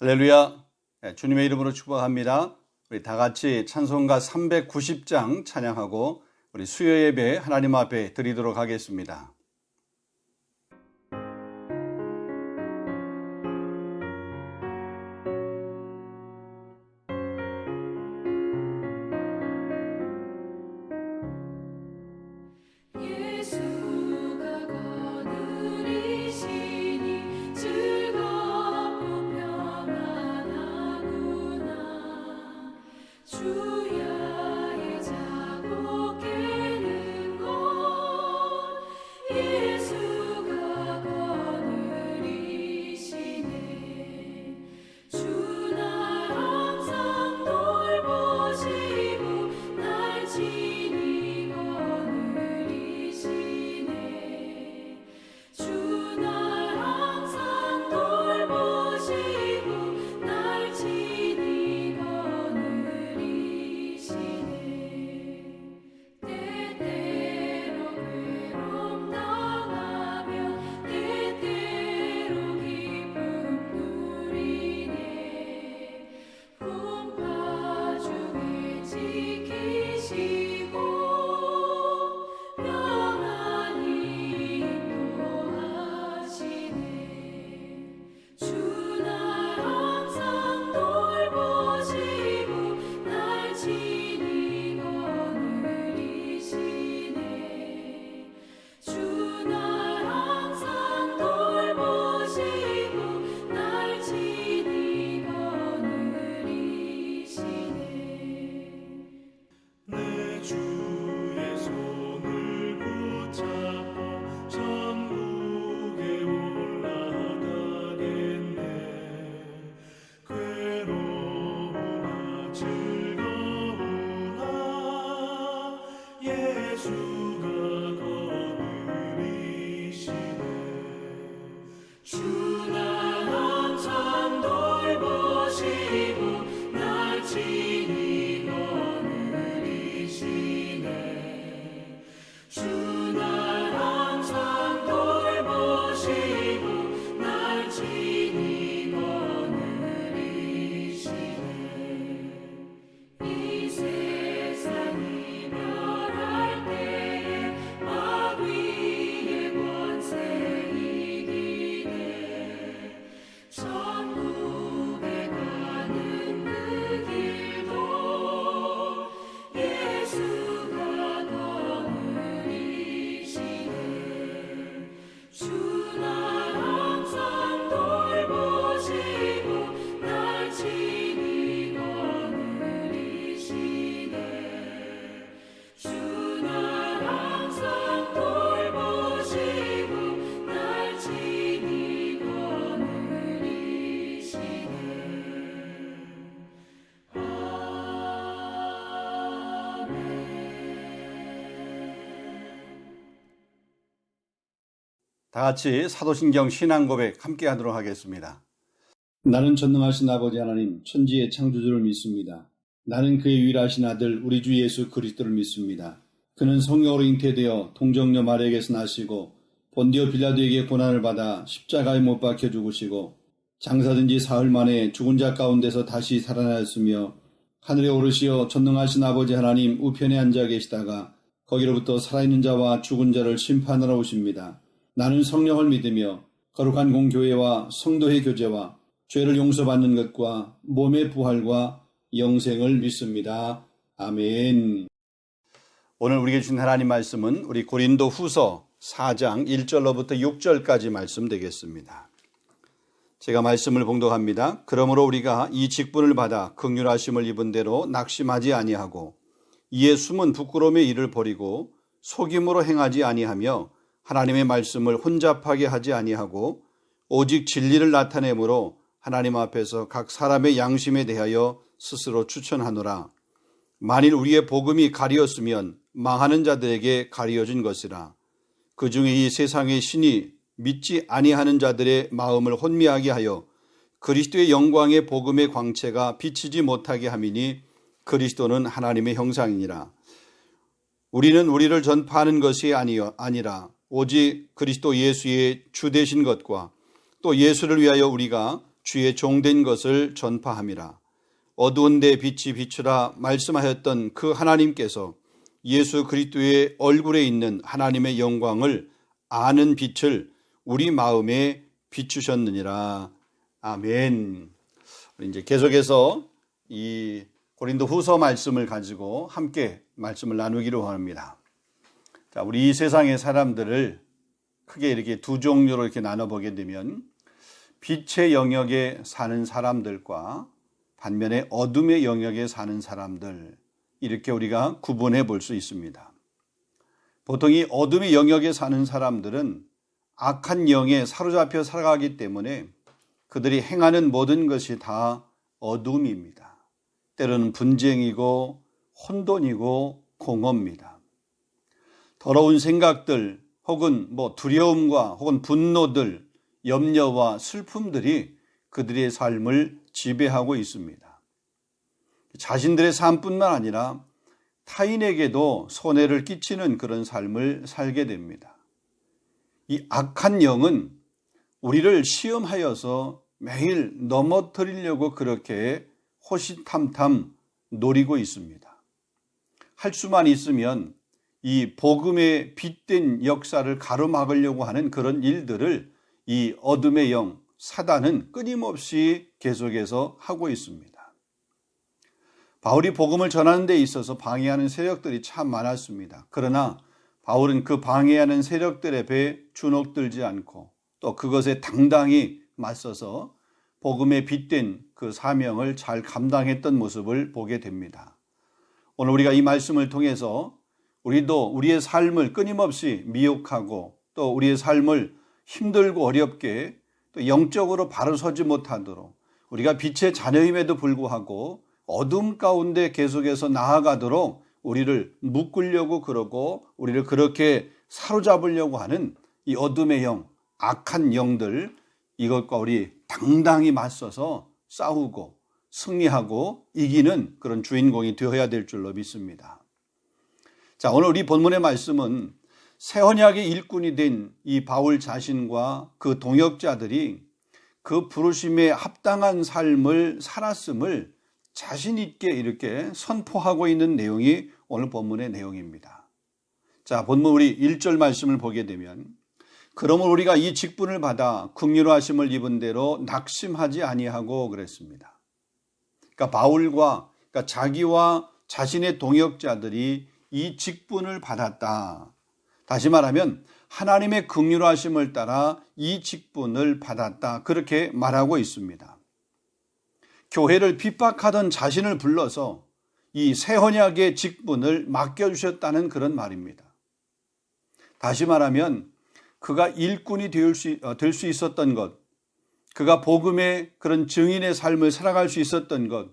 할렐루야. 주님의 이름으로 축복합니다. 우리 다 같이 찬송가 390장 찬양하고 우리 수요 예배 하나님 앞에 드리도록 하겠습니다. 다 같이 사도신경 신앙고백 함께 하도록 하겠습니다. 나는 전능하신 아버지 하나님 천지의 창조주를 믿습니다. 나는 그의 유일하신 아들 우리 주 예수 그리스도를 믿습니다. 그는 성령으로 잉태되어 동정녀 마리아에게서 나시고 본디오 빌라도에게 고난을 받아 십자가에 못 박혀 죽으시고 장사된 지 사흘 만에 죽은 자 가운데서 다시 살아나셨으며 하늘에 오르시어 전능하신 아버지 하나님 우편에 앉아 계시다가 거기로부터 살아있는 자와 죽은 자를 심판하러 오십니다. 나는 성령을 믿으며 거룩한 공교회와 성도의 교제와 죄를 용서받는 것과 몸의 부활과 영생을 믿습니다. 아멘. 오늘 우리에게 주신 하나님 말씀은 우리 고린도 후서 4장 1절로부터 6절까지 말씀 되겠습니다. 제가 말씀을 봉독합니다. 그러므로 우리가 이 직분을 받아 긍휼하심을 입은 대로 낙심하지 아니하고 이에 숨은 부끄러움의 일을 버리고 속임으로 행하지 아니하며 하나님의 말씀을 혼잡하게 하지 아니하고 오직 진리를 나타내므로 하나님 앞에서 각 사람의 양심에 대하여 스스로 추천하노라. 만일 우리의 복음이 가리었으면 망하는 자들에게 가리어진 것이라. 그 중에 이 세상의 신이 믿지 아니하는 자들의 마음을 혼미하게 하여 그리스도의 영광의 복음의 광채가 비치지 못하게 함이니 그리스도는 하나님의 형상이니라. 우리는 우리를 전파하는 것이 아니라 오직 그리스도 예수의 주 되신 것과 또 예수를 위하여 우리가 주의 종된 것을 전파함이라. 어두운 데 빛이 비추라 말씀하였던 그 하나님께서 예수 그리스도의 얼굴에 있는 하나님의 영광을 아는 빛을 우리 마음에 비추셨느니라. 아멘. 이제 계속해서 이 고린도 후서 말씀을 가지고 함께 말씀을 나누기로 합니다. 자, 우리 이 세상의 사람들을 크게 이렇게 두 종류로 이렇게 나눠보게 되면 빛의 영역에 사는 사람들과 반면에 어둠의 영역에 사는 사람들, 이렇게 우리가 구분해 볼 수 있습니다. 보통 이 어둠의 영역에 사는 사람들은 악한 영에 사로잡혀 살아가기 때문에 그들이 행하는 모든 것이 다 어둠입니다. 때로는 분쟁이고 혼돈이고 공허입니다. 더러운 생각들 혹은 두려움과 혹은 분노들, 염려와 슬픔들이 그들의 삶을 지배하고 있습니다. 자신들의 삶뿐만 아니라 타인에게도 손해를 끼치는 그런 삶을 살게 됩니다. 이 악한 영은 우리를 시험하여서 매일 넘어뜨리려고 그렇게 호시탐탐 노리고 있습니다. 할 수만 있으면 이 복음의 빛된 역사를 가로막으려고 하는 그런 일들을 이 어둠의 영, 사단은 끊임없이 계속해서 하고 있습니다. 바울이 복음을 전하는 데 있어서 방해하는 세력들이 참 많았습니다. 그러나 바울은 그 방해하는 세력들에 배에 주눅들지 않고 또 그것에 당당히 맞서서 복음의 빛된 그 사명을 잘 감당했던 모습을 보게 됩니다. 오늘 우리가 이 말씀을 통해서 우리도 우리의 삶을 끊임없이 미혹하고 또 우리의 삶을 힘들고 어렵게 또 영적으로 바로 서지 못하도록 우리가 빛의 자녀임에도 불구하고 어둠 가운데 계속해서 나아가도록 우리를 묶으려고 그러고 우리를 그렇게 사로잡으려고 하는 이 어둠의 영, 악한 영들, 이것과 우리 당당히 맞서서 싸우고 승리하고 이기는 그런 주인공이 되어야 될 줄로 믿습니다. 자, 오늘 우리 본문의 말씀은 새 언약의 일꾼이 된 이 바울 자신과 그 동역자들이 그 부르심에 합당한 삶을 살았음을 자신 있게 이렇게 선포하고 있는 내용이 오늘 본문의 내용입니다. 자, 본문 우리 1절 말씀을 보게 되면 그러므로 우리가 이 직분을 받아 긍휼하심을 입은 대로 낙심하지 아니하고 그랬습니다. 그러니까 바울과 자기와 자신의 동역자들이 이 직분을 받았다. 다시 말하면 하나님의 긍휼하심을 따라 이 직분을 받았다. 그렇게 말하고 있습니다. 교회를 핍박하던 자신을 불러서 이 새 언약의 직분을 맡겨주셨다는 그런 말입니다. 다시 말하면 그가 일꾼이 될 수 있었던 것, 그가 복음의 그런 증인의 삶을 살아갈 수 있었던 것,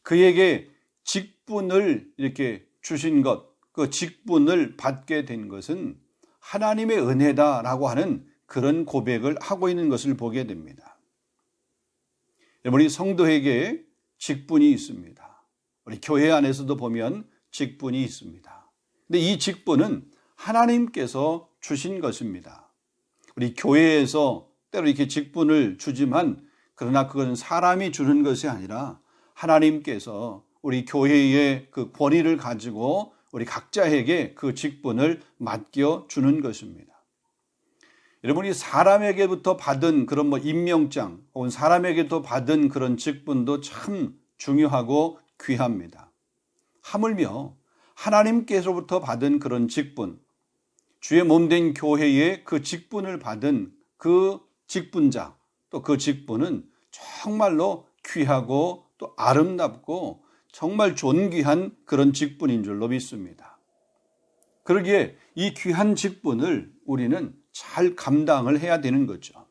그에게 직분을 이렇게 주신 것, 그 직분을 받게 된 것은 하나님의 은혜다라고 하는 그런 고백을 하고 있는 것을 보게 됩니다. 우리 성도에게 직분이 있습니다. 우리 교회 안에서도 보면 직분이 있습니다. 근데 이 직분은 하나님께서 주신 것입니다. 우리 교회에서 때로 이렇게 직분을 주지만 그러나 그건 사람이 주는 것이 아니라 하나님께서 우리 교회의 그 권위를 가지고 우리 각자에게 그 직분을 맡겨주는 것입니다. 여러분이 사람에게부터 받은 그런 임명장 혹은 사람에게도 받은 그런 직분도 참 중요하고 귀합니다. 하물며 하나님께서부터 받은 그런 직분, 주의 몸된 교회의 그 직분을 받은 그 직분자, 또 그 직분은 정말로 귀하고 또 아름답고 정말 존귀한 그런 직분인 줄로 믿습니다. 그러기에 이 귀한 직분을 우리는 잘 감당을 해야 되는 거죠.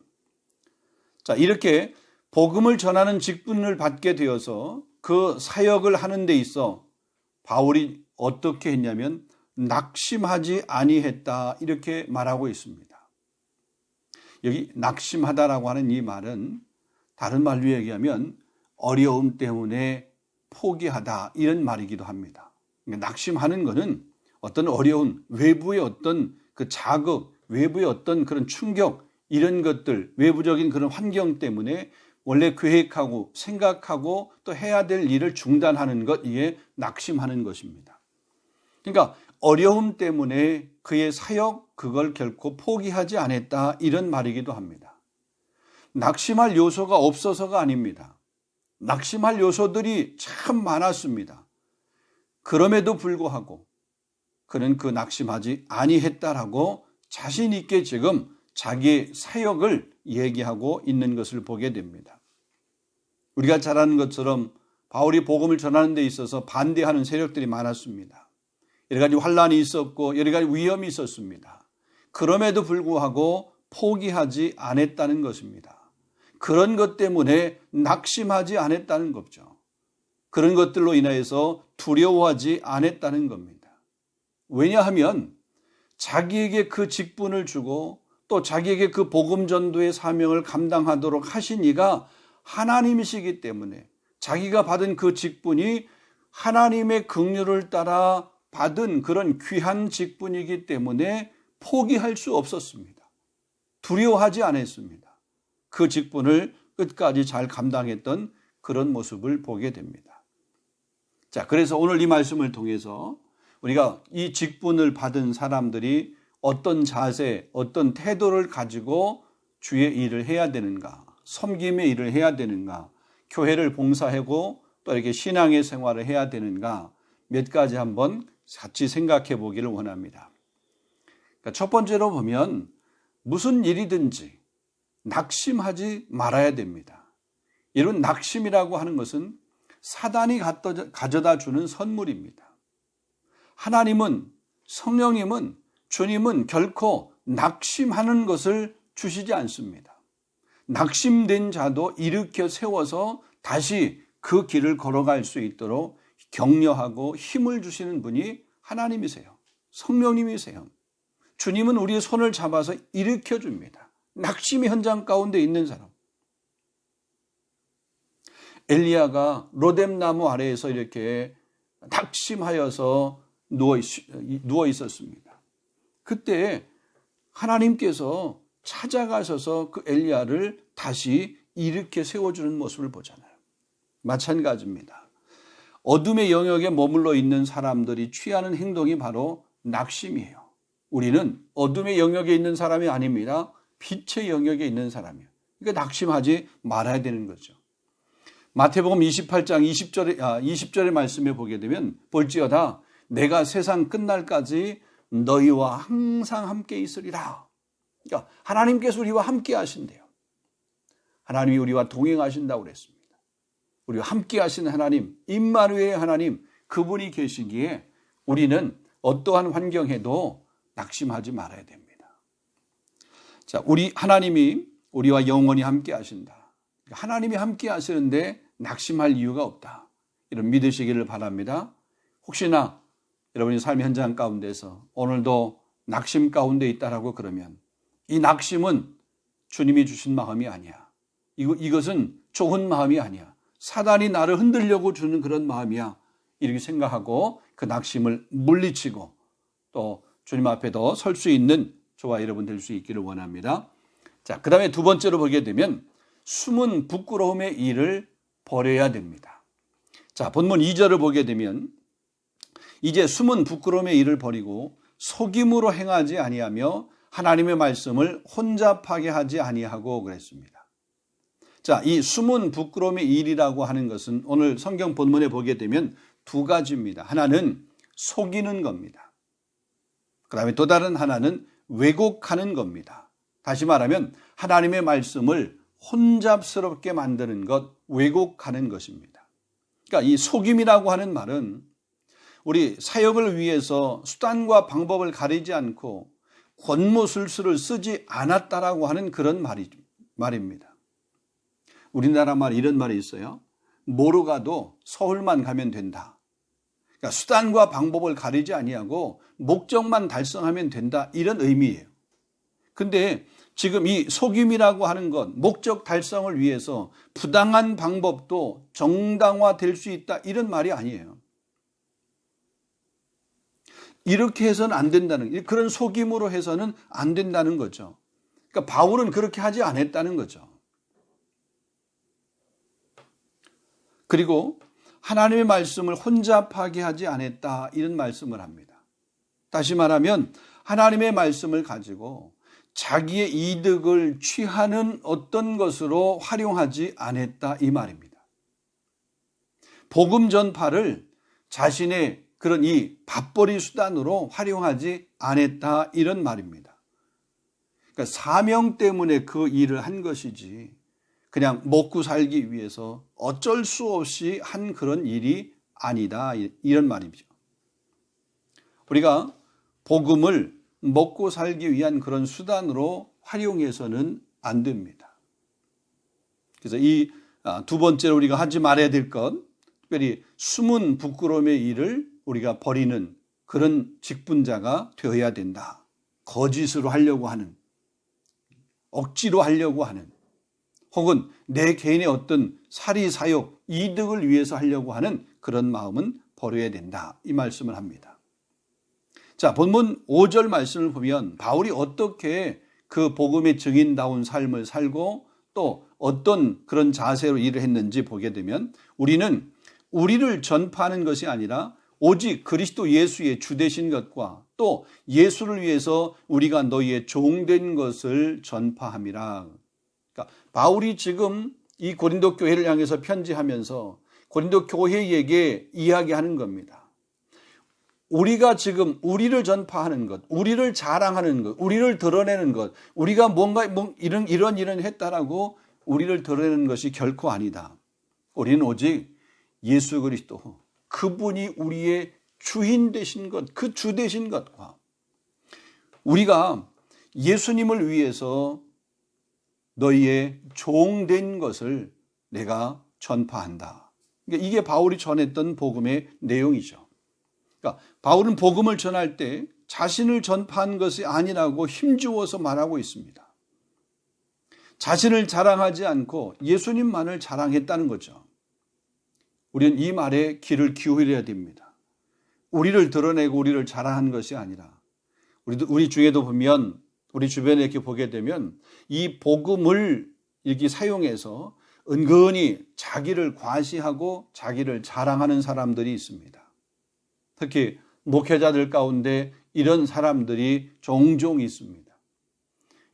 자, 이렇게 복음을 전하는 직분을 받게 되어서 그 사역을 하는 데 있어 바울이 어떻게 했냐면 낙심하지 아니했다 이렇게 말하고 있습니다. 여기 낙심하다라고 하는 이 말은 다른 말로 얘기하면 어려움 때문에 포기하다 이런 말이기도 합니다. 그러니까 낙심하는 것은 어떤 어려운 외부의 어떤 그 자극, 외부의 어떤 그런 충격 이런 것들, 외부적인 그런 환경 때문에 원래 계획하고 생각하고 또 해야 될 일을 중단하는 것, 이게 낙심하는 것입니다. 그러니까 어려움 때문에 그의 사역, 그걸 결코 포기하지 않았다, 이런 말이기도 합니다. 낙심할 요소가 없어서가 아닙니다. 낙심할 요소들이 참 많았습니다. 그럼에도 불구하고 그는 그 낙심하지 아니했다라고 자신 있게 지금 자기의 사역을 얘기하고 있는 것을 보게 됩니다. 우리가 잘 아는 것처럼 바울이 복음을 전하는 데 있어서 반대하는 세력들이 많았습니다. 여러 가지 환란이 있었고 여러 가지 위험이 있었습니다. 그럼에도 불구하고 포기하지 않았다는 것입니다. 그런 것 때문에 낙심하지 않았다는 거죠. 그런 것들로 인하여서 두려워하지 않았다는 겁니다. 왜냐하면 자기에게 그 직분을 주고 또 자기에게 그 복음 전도의 사명을 감당하도록 하신 이가 하나님이시기 때문에 자기가 받은 그 직분이 하나님의 긍휼을 따라 받은 그런 귀한 직분이기 때문에 포기할 수 없었습니다. 두려워하지 않았습니다. 그 직분을 끝까지 잘 감당했던 그런 모습을 보게 됩니다. 자, 그래서 오늘 이 말씀을 통해서 우리가 이 직분을 받은 사람들이 어떤 자세, 어떤 태도를 가지고 주의 일을 해야 되는가, 섬김의 일을 해야 되는가, 교회를 봉사하고 또 이렇게 신앙의 생활을 해야 되는가, 몇 가지 한번 같이 생각해 보기를 원합니다. 그러니까 첫 번째로 보면 무슨 일이든지 낙심하지 말아야 됩니다. 이런 낙심이라고 하는 것은 사단이 가져다 주는 선물입니다. 하나님은, 성령님은, 주님은 결코 낙심하는 것을 주시지 않습니다. 낙심된 자도 일으켜 세워서 다시 그 길을 걸어갈 수 있도록 격려하고 힘을 주시는 분이 하나님이세요. 성령님이세요. 주님은 우리의 손을 잡아서 일으켜 줍니다. 낙심의 현장 가운데 있는 사람. 엘리야가 로뎀나무 아래에서 이렇게 낙심하여서 누워 있었습니다. 그때 하나님께서 찾아가셔서 그 엘리야를 다시 일으켜 세워주는 모습을 보잖아요. 마찬가지입니다. 어둠의 영역에 머물러 있는 사람들이 취하는 행동이 바로 낙심이에요. 우리는 어둠의 영역에 있는 사람이 아닙니다. 빛의 영역에 있는 사람이에요. 그러니까 낙심하지 말아야 되는 거죠. 마태복음 28장 20절의 말씀에 보게 되면 볼지어다 내가 세상 끝날까지 너희와 항상 함께 있으리라. 그러니까 하나님께서 우리와 함께 하신대요. 하나님이 우리와 동행하신다고 그랬습니다. 우리와 함께 하시는 하나님, 임마누엘의 하나님, 그분이 계시기에 우리는 어떠한 환경에도 낙심하지 말아야 됩니다. 자, 하나님이 우리와 영원히 함께 하신다. 하나님이 함께 하시는데 낙심할 이유가 없다. 이런 믿으시기를 바랍니다. 혹시나 여러분이 삶의 현장 가운데서 오늘도 낙심 가운데 있다라고 그러면 이 낙심은 주님이 주신 마음이 아니야. 이것은 좋은 마음이 아니야. 사단이 나를 흔들려고 주는 그런 마음이야. 이렇게 생각하고 그 낙심을 물리치고 또 주님 앞에도 설 수 있는 저와 여러분 될 수 있기를 원합니다. 자, 그 다음에 두 번째로 보게 되면 숨은 부끄러움의 일을 버려야 됩니다. 자, 본문 2절을 보게 되면 이제 숨은 부끄러움의 일을 버리고 속임으로 행하지 아니하며 하나님의 말씀을 혼잡하게 하지 아니하고 그랬습니다. 자, 이 숨은 부끄러움의 일이라고 하는 것은 오늘 성경 본문에 보게 되면 두 가지입니다. 하나는 속이는 겁니다. 그 다음에 또 다른 하나는 왜곡하는 겁니다. 다시 말하면 하나님의 말씀을 혼잡스럽게 만드는 것, 왜곡하는 것입니다. 그러니까 이 속임이라고 하는 말은 우리 사역을 위해서 수단과 방법을 가리지 않고 권모술수를 쓰지 않았다라고 하는 그런 말입니다. 우리나라 말 이런 말이 있어요. 뭐로 가도 서울만 가면 된다. 그러니까 수단과 방법을 가리지 아니하고 목적만 달성하면 된다. 이런 의미예요. 근데 지금 이 속임이라고 하는 것, 목적 달성을 위해서 부당한 방법도 정당화될 수 있다. 이런 말이 아니에요. 이렇게 해서는 안 된다는, 그런 속임으로 해서는 안 된다는 거죠. 그러니까 바울은 그렇게 하지 않았다는 거죠. 그리고 하나님의 말씀을 혼잡하게 하지 않았다, 이런 말씀을 합니다. 다시 말하면 하나님의 말씀을 가지고 자기의 이득을 취하는 어떤 것으로 활용하지 않았다, 이 말입니다. 복음 전파를 자신의 그런 이 밥벌이 수단으로 활용하지 않았다, 이런 말입니다. 그러니까 사명 때문에 그 일을 한 것이지 그냥 먹고 살기 위해서 어쩔 수 없이 한 그런 일이 아니다, 이런 말이죠. 우리가 복음을 먹고 살기 위한 그런 수단으로 활용해서는 안 됩니다. 그래서 이 두 번째로 우리가 하지 말아야 될 것, 특별히 숨은 부끄러움의 일을 우리가 버리는 그런 직분자가 되어야 된다. 거짓으로 하려고 하는, 억지로 하려고 하는, 혹은 내 개인의 어떤 사리사욕, 이득을 위해서 하려고 하는 그런 마음은 버려야 된다, 이 말씀을 합니다. 자, 본문 5절 말씀을 보면 바울이 어떻게 그 복음의 증인다운 삶을 살고 또 어떤 그런 자세로 일을 했는지 보게 되면, 우리는 우리를 전파하는 것이 아니라 오직 그리스도 예수의 주 되신 것과 또 예수를 위해서 우리가 너희의 종된 것을 전파함이라. 그러니까 바울이 지금 이 고린도 교회를 향해서 편지하면서 고린도 교회에게 이야기하는 겁니다. 우리가 지금 우리를 전파하는 것, 우리를 자랑하는 것, 우리를 드러내는 것, 우리가 뭔가 이런 했다라고 우리를 드러내는 것이 결코 아니다. 우리는 오직 예수 그리스도, 그분이 우리의 주인 되신 것, 그 주 되신 것과 우리가 예수님을 위해서 너희의 종된 것을 내가 전파한다. 이게 바울이 전했던 복음의 내용이죠. 그러니까 바울은 복음을 전할 때 자신을 전파한 것이 아니라고 힘주어서 말하고 있습니다. 자신을 자랑하지 않고 예수님만을 자랑했다는 거죠. 우리는 이 말에 귀를 기울여야 됩니다. 우리를 드러내고 우리를 자랑하는 것이 아니라, 우리 중에도 보면, 우리 주변에 이렇게 보게 되면 이 복음을 이렇게 사용해서 은근히 자기를 과시하고 자기를 자랑하는 사람들이 있습니다. 특히 목회자들 가운데 이런 사람들이 종종 있습니다.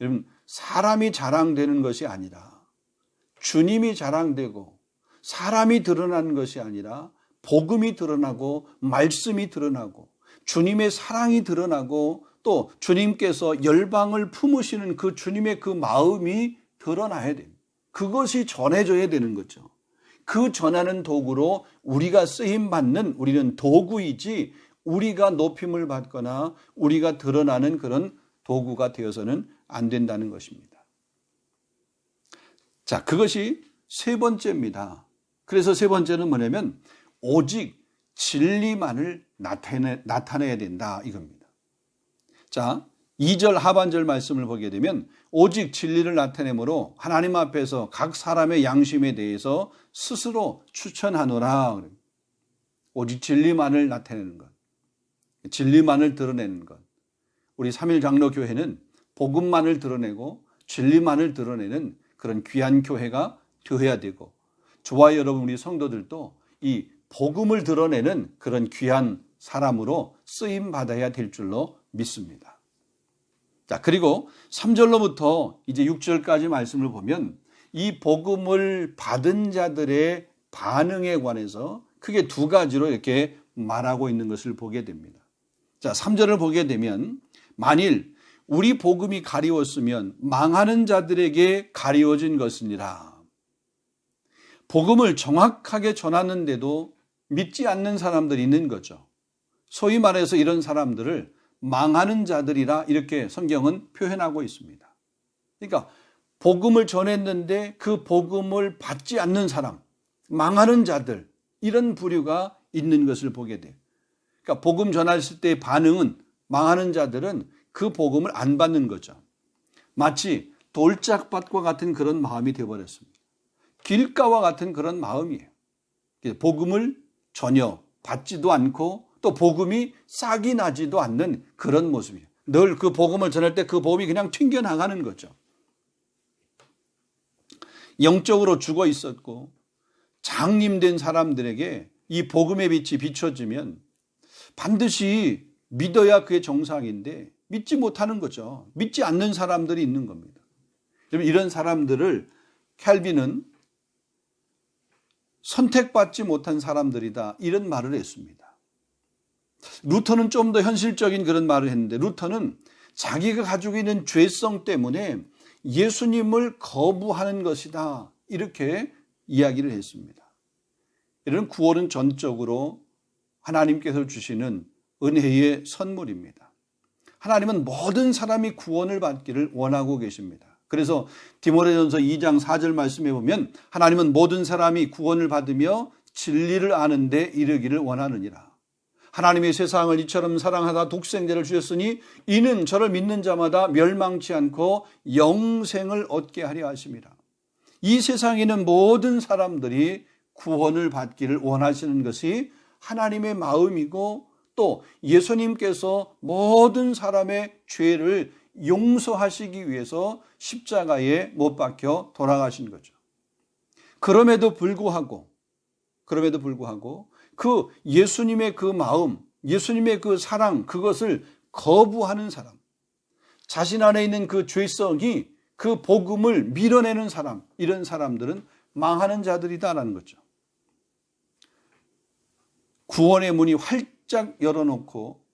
여러분, 사람이 자랑되는 것이 아니라 주님이 자랑되고 사람이 드러나는 것이 아니라 복음이 드러나고 말씀이 드러나고 주님의 사랑이 드러나고 또 주님께서 열방을 품으시는 그 주님의 그 마음이 드러나야 됩니다. 그것이 전해져야 되는 거죠. 그 전하는 도구로 우리가 쓰임받는, 우리는 도구이지 우리가 높임을 받거나 우리가 드러나는 그런 도구가 되어서는 안 된다는 것입니다. 자, 그것이 세 번째입니다. 그래서 세 번째는 뭐냐면 오직 진리만을 나타내야 된다, 이겁니다. 자, 2절 하반절 말씀을 보게 되면 오직 진리를 나타내므로 하나님 앞에서 각 사람의 양심에 대해서 스스로 추천하노라. 오직 진리만을 나타내는 것, 진리만을 드러내는 것. 우리 3일 장로교회는 복음만을 드러내고 진리만을 드러내는 그런 귀한 교회가 되어야 되고, 저와 여러분 우리 성도들도 이 복음을 드러내는 그런 귀한 사람으로 쓰임 받아야 될 줄로 믿습니다. 자, 그리고 3절로부터 이제 6절까지 말씀을 보면 이 복음을 받은 자들의 반응에 관해서 크게 두 가지로 이렇게 말하고 있는 것을 보게 됩니다. 자, 3절을 보게 되면 만일 우리 복음이 가리웠으면 망하는 자들에게 가리워진 것이니라. 복음을 정확하게 전하는데도 믿지 않는 사람들이 있는 거죠. 소위 말해서 이런 사람들을 망하는 자들이라 이렇게 성경은 표현하고 있습니다. 그러니까 복음을 전했는데 그 복음을 받지 않는 사람, 망하는 자들, 이런 부류가 있는 것을 보게 돼요. 그러니까 복음 전했을 때의 반응은, 망하는 자들은 그 복음을 안 받는 거죠. 마치 돌짝밭과 같은 그런 마음이 되어버렸습니다. 길가와 같은 그런 마음이에요. 복음을 전혀 받지도 않고 또 복음이 싹이 나지도 않는 그런 모습이에요. 늘 그 복음을 전할 때 그 복음이 그냥 튕겨나가는 거죠. 영적으로 죽어 있었고 장님된 사람들에게 이 복음의 빛이 비춰지면 반드시 믿어야 그게 정상인데 믿지 못하는 거죠. 믿지 않는 사람들이 있는 겁니다. 이런 사람들을 캘빈은 선택받지 못한 사람들이다, 이런 말을 했습니다. 루터는 좀 더 현실적인 그런 말을 했는데, 루터는 자기가 가지고 있는 죄성 때문에 예수님을 거부하는 것이다, 이렇게 이야기를 했습니다. 이런 구원은 전적으로 하나님께서 주시는 은혜의 선물입니다. 하나님은 모든 사람이 구원을 받기를 원하고 계십니다. 그래서 디모데전서 2장 4절 말씀에 보면 하나님은 모든 사람이 구원을 받으며 진리를 아는 데 이르기를 원하느니라. 하나님의 세상을 이처럼 사랑하다 독생자를 주셨으니 이는 저를 믿는 자마다 멸망치 않고 영생을 얻게 하려 하심이라. 이 세상에는 모든 사람들이 구원을 받기를 원하시는 것이 하나님의 마음이고, 또 예수님께서 모든 사람의 죄를 용서하시기 위해서 십자가에 못 박혀 돌아가신 거죠. 그럼에도 불구하고 그 예수님의 그 마음, 예수님의 그 사랑, 그것을 거부하는 사람, 자신 안에 있는 그 죄성이 그 복음을 밀어내는 사람, 이런 사람들은 망하는 자들이다라는 거죠. 구원의 문이 활짝 열어놓고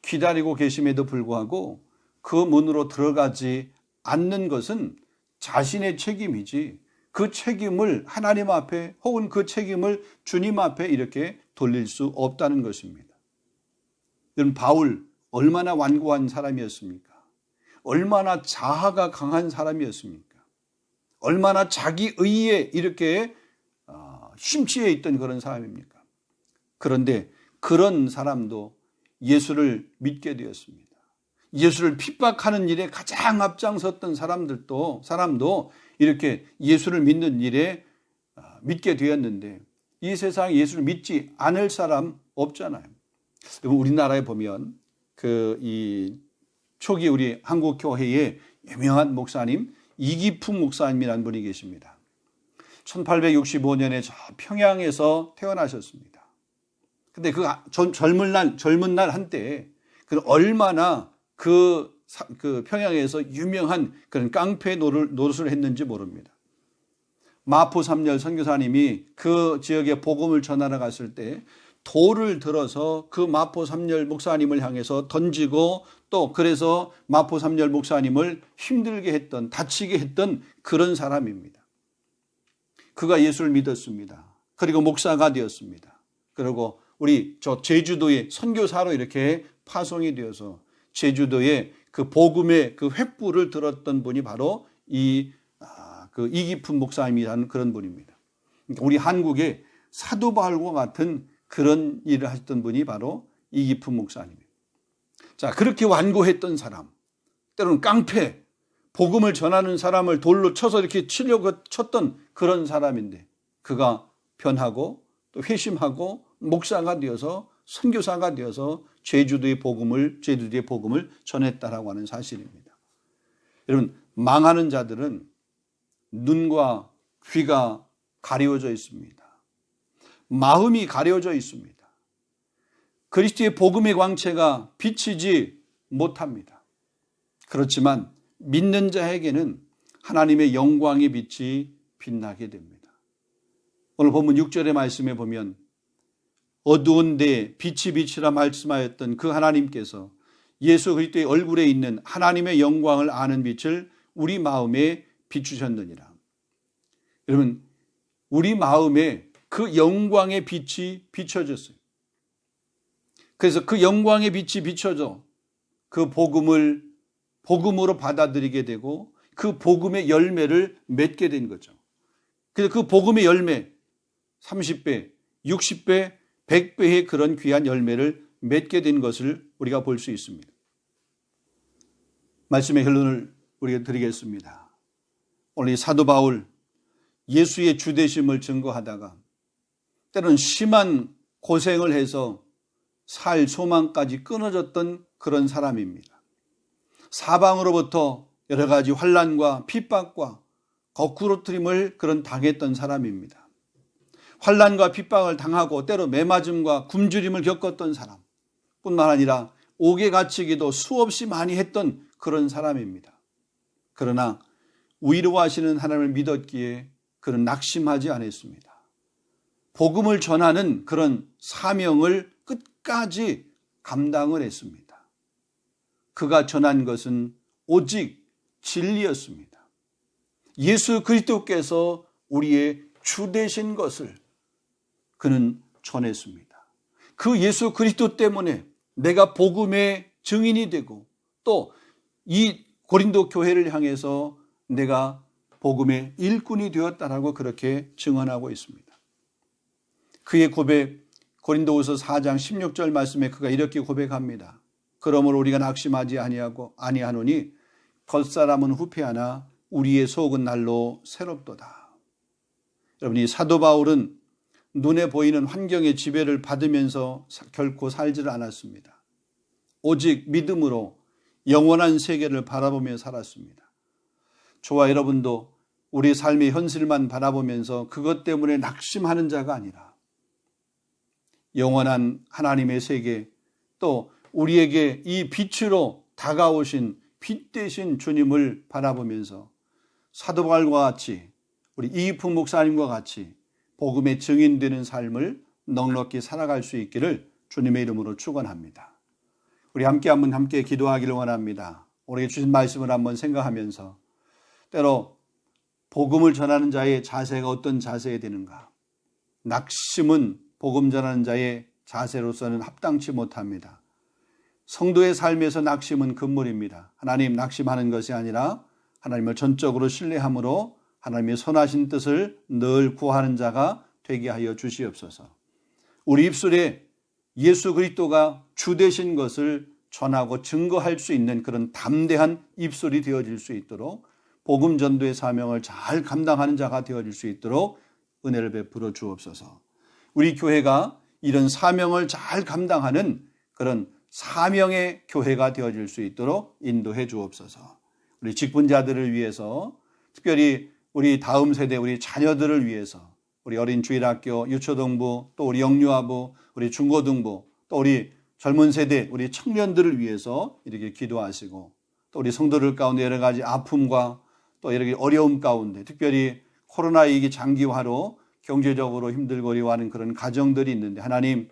기다리고 계심에도 불구하고 그 문으로 들어가지 않는 것은 자신의 책임이지, 그 책임을 하나님 앞에 혹은 그 책임을 주님 앞에 이렇게 돌릴 수 없다는 것입니다. 여러분, 바울 얼마나 완고한 사람이었습니까? 얼마나 자아가 강한 사람이었습니까? 얼마나 자기 의에 이렇게 심취해 있던 그런 사람입니까? 그런데 그런 사람도 예수를 믿게 되었습니다. 예수를 핍박하는 일에 가장 앞장섰던 사람도 이렇게 예수를 믿는 일에 믿게 되었는데, 이 세상에 예수를 믿지 않을 사람 없잖아요. 우리나라에 보면 이 초기 우리 한국 교회의 유명한 목사님 이기풍 목사님이라는 분이 계십니다. 1865년에 저 평양에서 태어나셨습니다. 근데 그 젊은 날 한때 얼마나 그 평양에서 유명한 그런 깡패 노릇을 했는지 모릅니다. 마포 삼열 선교사님이 그 지역에 복음을 전하러 갔을 때 돌을 들어서 그 마포 삼열 목사님을 향해서 던지고, 또 그래서 마포 삼열 목사님을 힘들게 했던, 다치게 했던 그런 사람입니다. 그가 예수를 믿었습니다. 그리고 목사가 되었습니다. 그리고 우리 제주도의 선교사로 이렇게 파송이 되어서 제주도에 그 복음의 그 횃불을 들었던 분이 바로 그 이기품 목사님이라는 그런 분입니다. 그러니까 우리 한국의 사도 바울과 같은 그런 일을 하셨던 분이 바로 이기품 목사님입니다. 자, 그렇게 완고했던 사람, 때로는 깡패, 복음을 전하는 사람을 돌로 쳐서 이렇게 치려고 쳤던 그런 사람인데, 그가 변하고 또 회심하고 목사가 되어서 선교사가 되어서 제주도의 복음을 전했다라고 하는 사실입니다. 여러분, 망하는 자들은 눈과 귀가 가려져 있습니다. 마음이 가려져 있습니다. 그리스도의 복음의 광채가 비치지 못합니다. 그렇지만 믿는 자에게는 하나님의 영광의 빛이 빛나게 됩니다. 오늘 본문 6절의 말씀에 보면 어두운 데 빛이 빛이라 말씀하였던 그 하나님께서 예수 그리스도의 얼굴에 있는 하나님의 영광을 아는 빛을 우리 마음에 비추셨느니라. 여러분, 우리 마음에 그 영광의 빛이 비춰졌어요. 그래서 그 영광의 빛이 비춰져 그 복음으로 받아들이게 되고 그 복음의 열매를 맺게 된 거죠. 그래서 그 복음의 열매 30배, 60배, 100배의 그런 귀한 열매를 맺게 된 것을 우리가 볼 수 있습니다. 말씀의 결론을 우리가 드리겠습니다. 오늘 이 사도 바울, 예수의 주되심을 증거하다가 때로는 심한 고생을 해서 살 소망까지 끊어졌던 그런 사람입니다. 사방으로부터 여러 가지 환난과 핍박과 거꾸로뜨림을 그런 당했던 사람입니다. 환난과 핍박을 당하고 때로 매맞음과 굶주림을 겪었던 사람 뿐만 아니라 옥에 갇히기도 수없이 많이 했던 그런 사람입니다. 그러나 위로하시는 하나님을 믿었기에 그는 낙심하지 않았습니다. 복음을 전하는 그런 사명을 끝까지 감당을 했습니다. 그가 전한 것은 오직 진리였습니다. 예수 그리스도께서 우리의 주 되신 것을 그는 전했습니다. 그 예수 그리스도 때문에 내가 복음의 증인이 되고 또 이 고린도 교회를 향해서 내가 복음의 일꾼이 되었다라고 그렇게 증언하고 있습니다. 그의 고백, 고린도후서 4장 16절 말씀에 그가 이렇게 고백합니다. 그러므로 우리가 낙심하지 아니하노니 겉사람은 후패하나 우리의 속은 날로 새롭도다. 여러분, 이 사도 바울은 눈에 보이는 환경의 지배를 받으면서 결코 살지를 않았습니다. 오직 믿음으로 영원한 세계를 바라보며 살았습니다. 저와 여러분도 우리 삶의 현실만 바라보면서 그것 때문에 낙심하는 자가 아니라 영원한 하나님의 세계, 또 우리에게 이 빛으로 다가오신 빛 되신 주님을 바라보면서 사도 바울과 같이 우리 이익풍 목사님과 같이 복음의 증인되는 삶을 넉넉히 살아갈 수 있기를 주님의 이름으로 축원합니다. 우리 함께 기도하기를 원합니다. 우리에게 주신 말씀을 한번 생각하면서 때로 복음을 전하는 자의 자세가 어떤 자세에 되는가? 낙심은 복음 전하는 자의 자세로서는 합당치 못합니다. 성도의 삶에서 낙심은 금물입니다. 하나님 낙심하는 것이 아니라 하나님을 전적으로 신뢰함으로 하나님의 선하신 뜻을 늘 구하는 자가 되게 하여 주시옵소서. 우리 입술에 예수 그리스도가 주 되신 것을 전하고 증거할 수 있는 그런 담대한 입술이 되어질 수 있도록 복음 전도의 사명을 잘 감당하는 자가 되어질 수 있도록 은혜를 베풀어 주옵소서. 우리 교회가 이런 사명을 잘 감당하는 그런 사명의 교회가 되어질 수 있도록 인도해 주옵소서. 우리 직분자들을 위해서, 특별히 우리 다음 세대 우리 자녀들을 위해서, 우리 어린 주일학교, 유초등부, 또 우리 영유아부, 우리 중고등부, 또 우리 젊은 세대, 우리 청년들을 위해서 이렇게 기도하시고, 또 우리 성도들 가운데 여러 가지 아픔과 또 여러 가지 어려움 가운데, 특별히 코로나19 장기화로 경제적으로 힘들고 어려워하는 그런 가정들이 있는데 하나님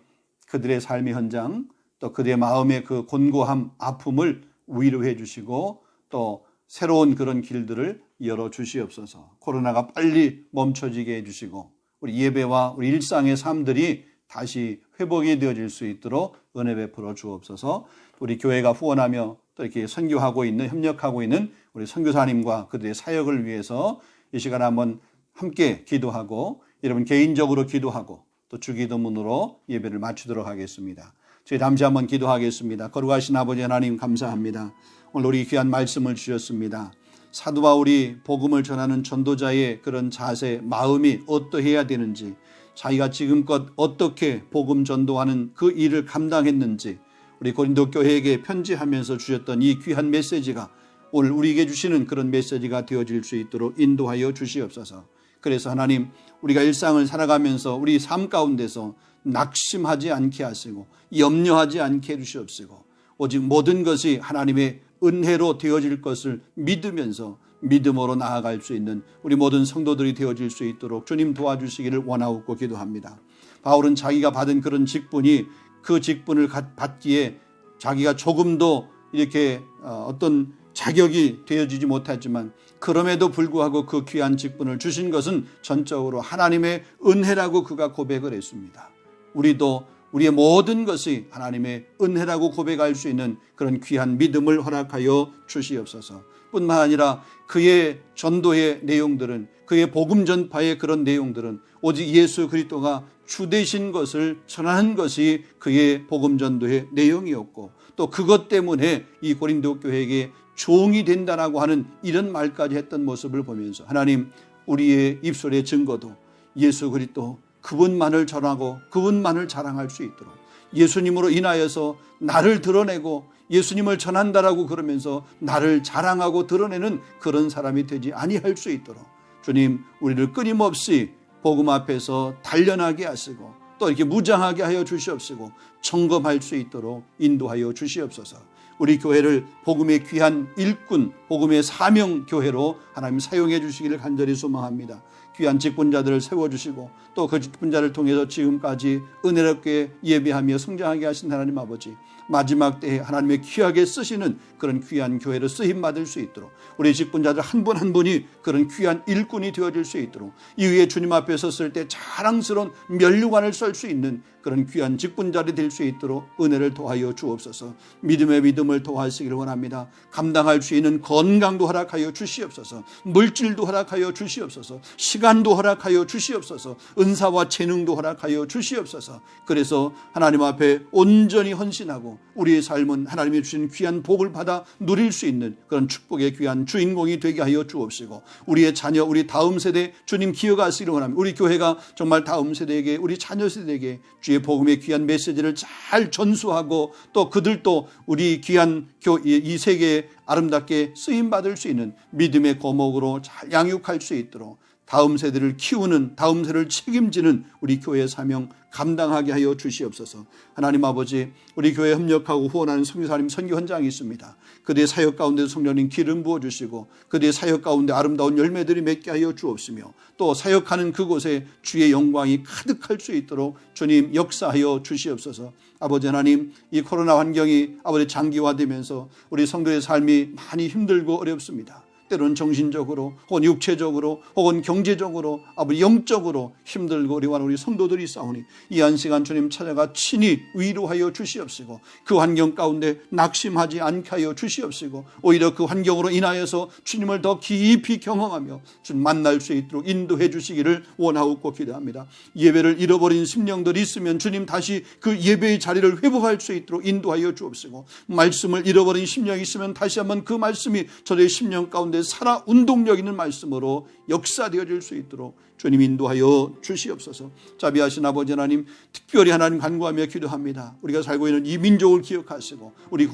그들의 삶의 현장, 또 그들의 마음의 그 곤고함, 아픔을 위로해 주시고 또 새로운 그런 길들을 열어 주시옵소서. 코로나가 빨리 멈춰지게 해주시고 우리 예배와 우리 일상의 삶들이 다시 회복이 되어질 수 있도록 은혜 베풀어 주옵소서. 우리 교회가 후원하며 또 이렇게 선교하고 있는, 협력하고 있는 우리 선교사님과 그들의 사역을 위해서 이 시간에 한번 함께 기도하고 여러분 개인적으로 기도하고 또 주기도문으로 예배를 마치도록 하겠습니다. 저희 잠시 한번 기도하겠습니다. 거룩하신 아버지 하나님 감사합니다. 오늘 우리 귀한 말씀을 주셨습니다. 사도 바울이 복음을 전하는 전도자의 그런 자세, 마음이 어떠해야 되는지, 자기가 지금껏 어떻게 복음 전도하는 그 일을 감당했는지 우리 고린도 교회에게 편지하면서 주셨던 이 귀한 메시지가 오늘 우리에게 주시는 그런 메시지가 되어질 수 있도록 인도하여 주시옵소서. 그래서 하나님, 우리가 일상을 살아가면서 우리 삶 가운데서 낙심하지 않게 하시고 염려하지 않게 해주시옵시고 오직 모든 것이 하나님의 은혜로 되어질 것을 믿으면서 믿음으로 나아갈 수 있는 우리 모든 성도들이 되어질 수 있도록 주님 도와주시기를 원하옵고 기도합니다. 바울은 자기가 받은 그런 직분이 그 직분을 받기에 자기가 조금도 이렇게 어떤 자격이 되어지지 못했지만 그럼에도 불구하고 그 귀한 직분을 주신 것은 전적으로 하나님의 은혜라고 그가 고백을 했습니다. 우리도 우리의 모든 것이 하나님의 은혜라고 고백할 수 있는 그런 귀한 믿음을 허락하여 주시옵소서. 뿐만 아니라 그의 전도의 내용들은, 그의 복음 전파의 그런 내용들은 오직 예수 그리스도가 주 되신 것을 전하는 것이 그의 복음 전도의 내용이었고 또 그것 때문에 이 고린도 교회에게 종이 된다라고 하는 이런 말까지 했던 모습을 보면서 하나님, 우리의 입술의 증거도 예수 그리스도 그분만을 전하고 그분만을 자랑할 수 있도록 예수님으로 인하여서 나를 드러내고 예수님을 전한다라고 그러면서 나를 자랑하고 드러내는 그런 사람이 되지 아니할 수 있도록 주님, 우리를 끊임없이 복음 앞에서 단련하게 하시고 또 이렇게 무장하게 하여 주시옵시고 점검할 수 있도록 인도하여 주시옵소서. 우리 교회를 복음의 귀한 일꾼, 복음의 사명 교회로 하나님 사용해 주시기를 간절히 소망합니다. 귀한 직분자들을 세워주시고 또 그 직분자를 통해서 지금까지 은혜롭게 예배하며 성장하게 하신 하나님 아버지, 마지막 때에 하나님의 귀하게 쓰시는 그런 귀한 교회로 쓰임받을 수 있도록 우리 직분자들 한 분 한 분이 그런 귀한 일꾼이 되어질 수 있도록 이후에 주님 앞에 섰을 때 자랑스러운 면류관을 썰 수 있는 그런 귀한 직분자들이 될 수 있도록 은혜를 더하여 주옵소서. 믿음의 믿음을 더하시기를 원합니다. 감당할 수 있는 건강도 허락하여 주시옵소서. 물질도 허락하여 주시옵소서. 시간도 허락하여 주시옵소서. 은사와 재능도 허락하여 주시옵소서. 그래서 하나님 앞에 온전히 헌신하고 우리의 삶은 하나님이 주신 귀한 복을 받아 누릴 수 있는 그런 축복의 귀한 주인공이 되게 하여 주옵시고 우리의 자녀, 우리 다음 세대 주님 기억하시기를 원합니다. 우리 교회가 정말 다음 세대에게, 우리 자녀 세대에게 주의 복음의 귀한 메시지를 잘 전수하고 또 그들도 우리 귀한 이 세계에 아름답게 쓰임받을 수 있는 믿음의 거목으로 잘 양육할 수 있도록 다음 세대를 키우는, 다음 세대를 책임지는 우리 교회의 사명 감당하게 하여 주시옵소서. 하나님 아버지, 우리 교회에 협력하고 후원하는 선교사님 선교 현장이 있습니다. 그들의 사역 가운데 성령님 기름 부어주시고 그들의 사역 가운데 아름다운 열매들이 맺게 하여 주옵시며 또 사역하는 그곳에 주의 영광이 가득할 수 있도록 주님 역사하여 주시옵소서. 아버지 하나님, 이 코로나 환경이 아버지 장기화되면서 우리 성도의 삶이 많이 힘들고 어렵습니다. 때로는 정신적으로 혹은 육체적으로 혹은 경제적으로 아버지 영적으로 힘들고 어려워하는 우리 성도들이 싸우니 이 한 시간 주님 찾아가 친히 위로하여 주시옵시고 그 환경 가운데 낙심하지 않게 하여 주시옵시고 오히려 그 환경으로 인하여서 주님을 더 깊이 경험하며 주님 만날 수 있도록 인도해 주시기를 원하옵고 기도합니다. 예배를 잃어버린 심령들이 있으면 주님 다시 그 예배의 자리를 회복할 수 있도록 인도하여 주옵시고 말씀을 잃어버린 심령이 있으면 다시 한번 그 말씀이 저의 심령 가운데 살아 운동력 있는 말씀으로 역사되어질 수 있도록 주님 인도하여 주시옵소서. 자비하신 아버지 하나님, 특별히 하나님 간구하며 기도합니다. 우리가 살고 있는 이 민족을 기억하시고 우리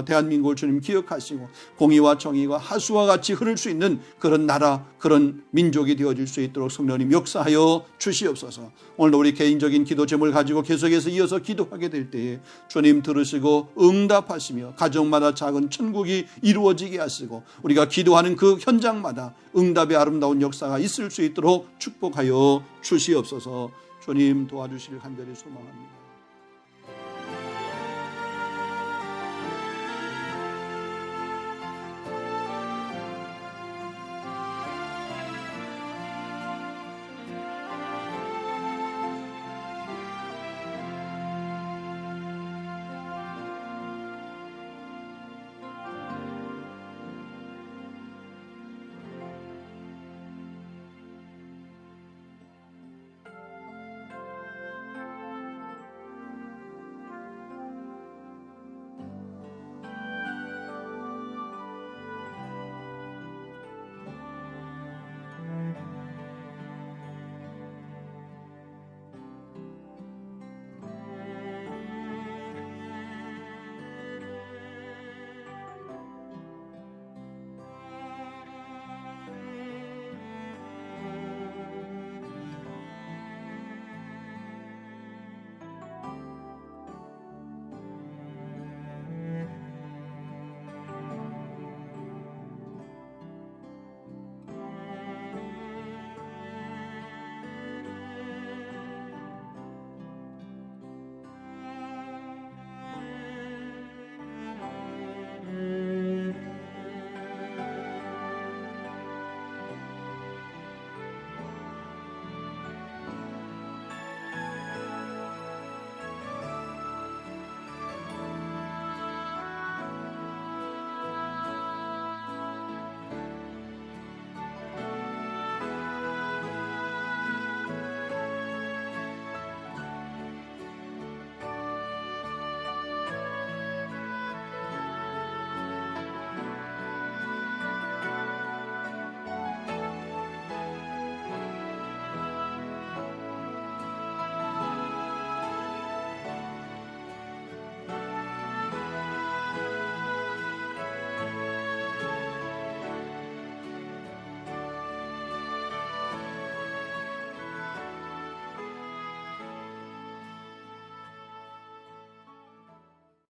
대한민국을 주님 기억하시고 공의와 정의가 하수와 같이 흐를 수 있는 그런 나라, 그런 민족이 되어질 수 있도록 성령님 역사하여 주시옵소서. 오늘도 우리 개인적인 기도 제목을 가지고 계속해서 이어서 기도하게 될 때에 주님 들으시고 응답하시며 가정마다 작은 천국이 이루어지게 하시고 우리가 기도하는 그 현장마다 응답의 아름다운 역사가 있을 수 있도록 축복하여 주시옵소서. 주님 도와주시길 간절히 소망합니다.